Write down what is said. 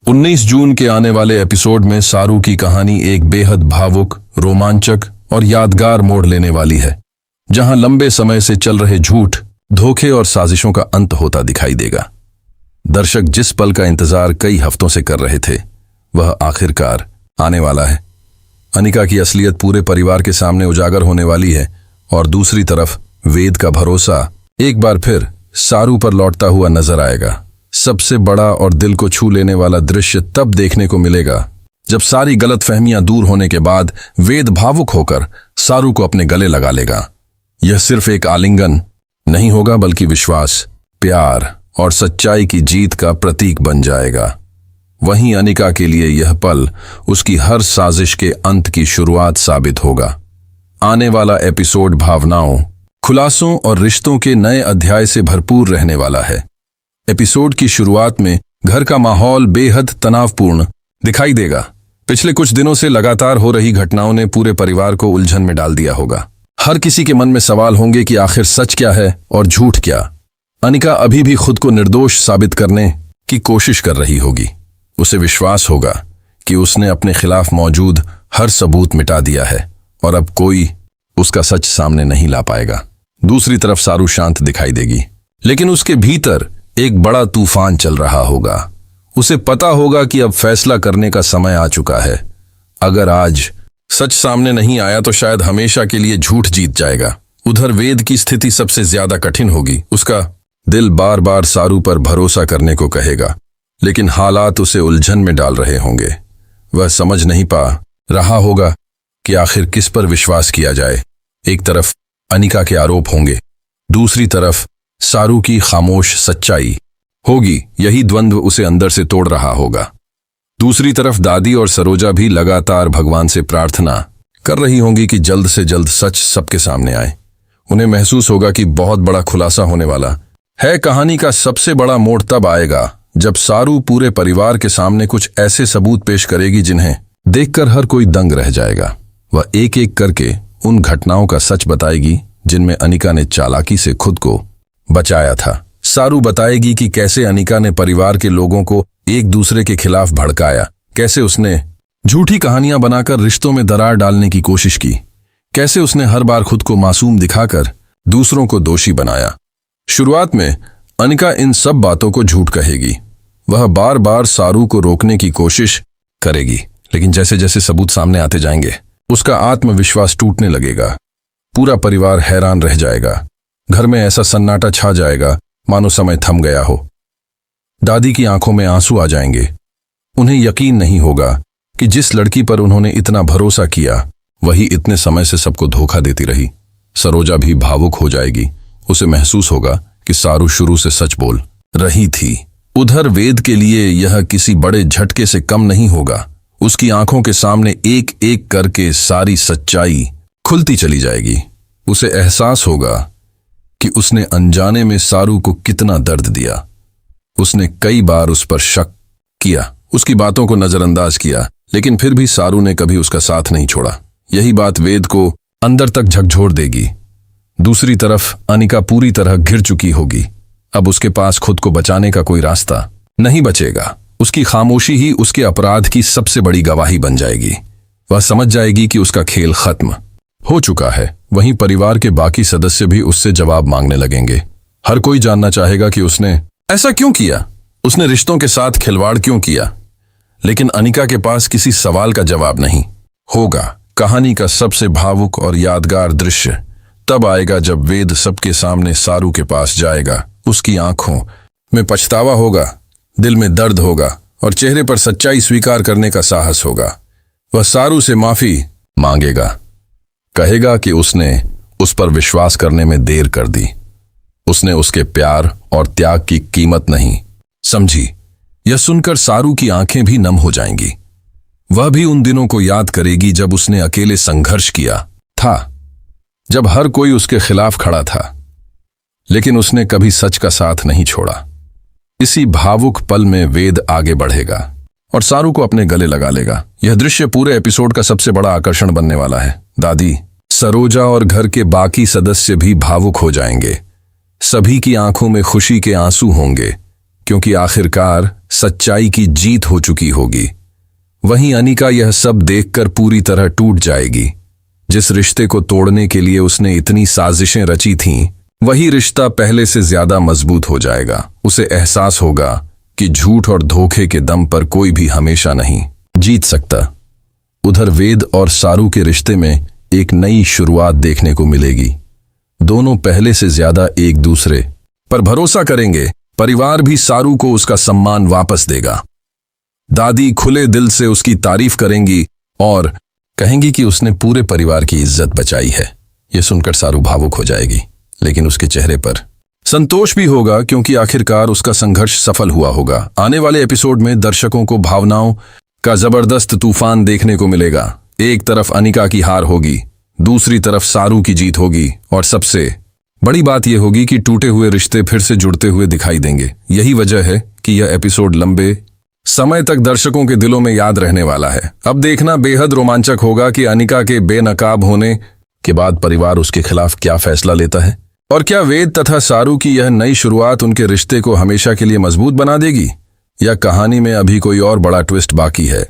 19 जून के आने वाले एपिसोड में सारू की कहानी एक बेहद भावुक, रोमांचक और यादगार मोड़ लेने वाली है, जहां लंबे समय से चल रहे झूठ, धोखे और साजिशों का अंत होता दिखाई देगा। दर्शक जिस पल का इंतजार कई हफ्तों से कर रहे थे, वह आखिरकार आने वाला है। अनिका की असलियत पूरे परिवार के सामने उजागर होने वाली है और दूसरी तरफ वेद का भरोसा एक बार फिर सारू पर लौटता हुआ नजर आएगा। सबसे बड़ा और दिल को छू लेने वाला दृश्य तब देखने को मिलेगा जब सारी गलतफहमियां दूर होने के बाद वेद भावुक होकर सारू को अपने गले लगा लेगा। यह सिर्फ एक आलिंगन नहीं होगा, बल्कि विश्वास, प्यार और सच्चाई की जीत का प्रतीक बन जाएगा। वहीं अनिका के लिए यह पल उसकी हर साजिश के अंत की शुरुआत साबित होगा। आने वाला एपिसोड भावनाओं, खुलासों और रिश्तों के नए अध्याय से भरपूर रहने वाला है। एपिसोड की शुरुआत में घर का माहौल बेहद तनावपूर्ण दिखाई देगा। पिछले कुछ दिनों से लगातार हो रही घटनाओं ने पूरे परिवार को उलझन में डाल दिया होगा। हर किसी के मन में सवाल होंगे कि आखिर सच क्या है और झूठ क्या। अनिका अभी भी खुद को निर्दोष साबित करने की कोशिश कर रही होगी। उसे विश्वास होगा कि उसने अपने खिलाफ मौजूद हर सबूत मिटा दिया है और अब कोई उसका सच सामने नहीं ला पाएगा। दूसरी तरफ सारू शांत दिखाई देगी, लेकिन उसके भीतर एक बड़ा तूफान चल रहा होगा। उसे पता होगा कि अब फैसला करने का समय आ चुका है। अगर आज सच सामने नहीं आया तो शायद हमेशा के लिए झूठ जीत जाएगा। उधर वेद की स्थिति सबसे ज्यादा कठिन होगी। उसका दिल बार बार सारू पर भरोसा करने को कहेगा, लेकिन हालात उसे उलझन में डाल रहे होंगे। वह समझ नहीं पा रहा होगा कि आखिर किस पर विश्वास किया जाए। एक तरफ अनिका के आरोप होंगे, दूसरी तरफ सारू की खामोश सच्चाई होगी। यही द्वंद्व उसे अंदर से तोड़ रहा होगा। दूसरी तरफ दादी और सरोजा भी लगातार भगवान से प्रार्थना कर रही होंगी कि जल्द से जल्द सच सबके सामने आए। उन्हें महसूस होगा कि बहुत बड़ा खुलासा होने वाला है। कहानी का सबसे बड़ा मोड़ तब आएगा जब सारू पूरे परिवार के सामने कुछ ऐसे सबूत पेश करेगी जिन्हें देखकर हर कोई दंग रह जाएगा। वह एक एक करके उन घटनाओं का सच बताएगी जिनमें अनिका ने चालाकी से खुद को बचाया था। सारू बताएगी कि कैसे अनिका ने परिवार के लोगों को एक दूसरे के खिलाफ भड़काया, कैसे उसने झूठी कहानियां बनाकर रिश्तों में दरार डालने की कोशिश की, कैसे उसने हर बार खुद को मासूम दिखाकर दूसरों को दोषी बनाया। शुरुआत में अनिका इन सब बातों को झूठ कहेगी। वह बार बार सारू को रोकने की कोशिश करेगी, लेकिन जैसे जैसे सबूत सामने आते जाएंगे उसका आत्मविश्वास टूटने लगेगा। पूरा परिवार हैरान रह जाएगा। घर में ऐसा सन्नाटा छा जाएगा मानो समय थम गया हो। दादी की आंखों में आंसू आ जाएंगे। उन्हें यकीन नहीं होगा कि जिस लड़की पर उन्होंने इतना भरोसा किया वही इतने समय से सबको धोखा देती रही। सरोजा भी भावुक हो जाएगी। उसे महसूस होगा कि सारू शुरू से सच बोल रही थी। उधर वेद के लिए यह किसी बड़े झटके से कम नहीं होगा। उसकी आंखों के सामने एक एक करके सारी सच्चाई खुलती चली जाएगी। उसे एहसास होगा कि उसने अनजाने में सारू को कितना दर्द दिया। उसने कई बार उस पर शक किया, उसकी बातों को नजरअंदाज किया, लेकिन फिर भी सारू ने कभी उसका साथ नहीं छोड़ा। यही बात वेद को अंदर तक झकझोर देगी। दूसरी तरफ अनिका पूरी तरह घिर चुकी होगी। अब उसके पास खुद को बचाने का कोई रास्ता नहीं बचेगा। उसकी खामोशी ही उसके अपराध की सबसे बड़ी गवाही बन जाएगी। वह समझ जाएगी कि उसका खेल खत्म हो चुका है। वहीं परिवार के बाकी सदस्य भी उससे जवाब मांगने लगेंगे। हर कोई जानना चाहेगा कि उसने ऐसा क्यों किया, उसने रिश्तों के साथ खिलवाड़ क्यों किया। लेकिन अनिका के पास किसी सवाल का जवाब नहीं होगा। कहानी का सबसे भावुक और यादगार दृश्य तब आएगा जब वेद सबके सामने सारू के पास जाएगा। उसकी आंखों में पछतावा होगा, दिल में दर्द होगा और चेहरे पर सच्चाई स्वीकार करने का साहस होगा। वह सारू से माफी मांगेगा, कहेगा कि उसने उस पर विश्वास करने में देर कर दी। उसने उसके प्यार और त्याग की कीमत नहीं समझी। यह सुनकर सारू की आंखें भी नम हो जाएंगी। वह भी उन दिनों को याद करेगी जब उसने अकेले संघर्ष किया था, जब हर कोई उसके खिलाफ खड़ा था, लेकिन उसने कभी सच का साथ नहीं छोड़ा। इसी भावुक पल में वेद आगे बढ़ेगा और सारू को अपने गले लगा लेगा। यह दृश्य पूरे एपिसोड का सबसे बड़ा आकर्षण बनने वाला है। दादी, सरोजा और घर के बाकी सदस्य भी भावुक हो जाएंगे। सभी की आंखों में खुशी के आंसू होंगे, क्योंकि आखिरकार सच्चाई की जीत हो चुकी होगी। वहीं अनिका यह सब देखकर पूरी तरह टूट जाएगी। जिस रिश्ते को तोड़ने के लिए उसने इतनी साजिशें रची थीं, वही रिश्ता पहले से ज्यादा मजबूत हो जाएगा। उसे एहसास होगा कि झूठ और धोखे के दम पर कोई भी हमेशा नहीं जीत सकता। उधर वेद और सारू के रिश्ते में एक नई शुरुआत देखने को मिलेगी। दोनों पहले से ज्यादा एक दूसरे पर भरोसा करेंगे। परिवार भी सारू को उसका सम्मान वापस देगा। दादी खुले दिल से उसकी तारीफ करेंगी और कहेंगी कि उसने पूरे परिवार की इज्जत बचाई है। यह सुनकर सारू भावुक हो जाएगी, लेकिन उसके चेहरे पर संतोष भी होगा, क्योंकि आखिरकार उसका संघर्ष सफल हुआ होगा। आने वाले एपिसोड में दर्शकों को भावनाओं का जबरदस्त तूफान देखने को मिलेगा। एक तरफ अनिका की हार होगी, दूसरी तरफ सारू की जीत होगी, और सबसे बड़ी बात यह होगी कि टूटे हुए रिश्ते फिर से जुड़ते हुए दिखाई देंगे। यही वजह है कि यह एपिसोड लंबे समय तक दर्शकों के दिलों में याद रहने वाला है। अब देखना बेहद रोमांचक होगा कि अनिका के बेनकाब होने के बाद परिवार उसके खिलाफ क्या फैसला लेता है, और क्या वेद तथा सारू की यह नई शुरुआत उनके रिश्ते को हमेशा के लिए मजबूत बना देगी, या कहानी में अभी कोई और बड़ा ट्विस्ट बाकी है।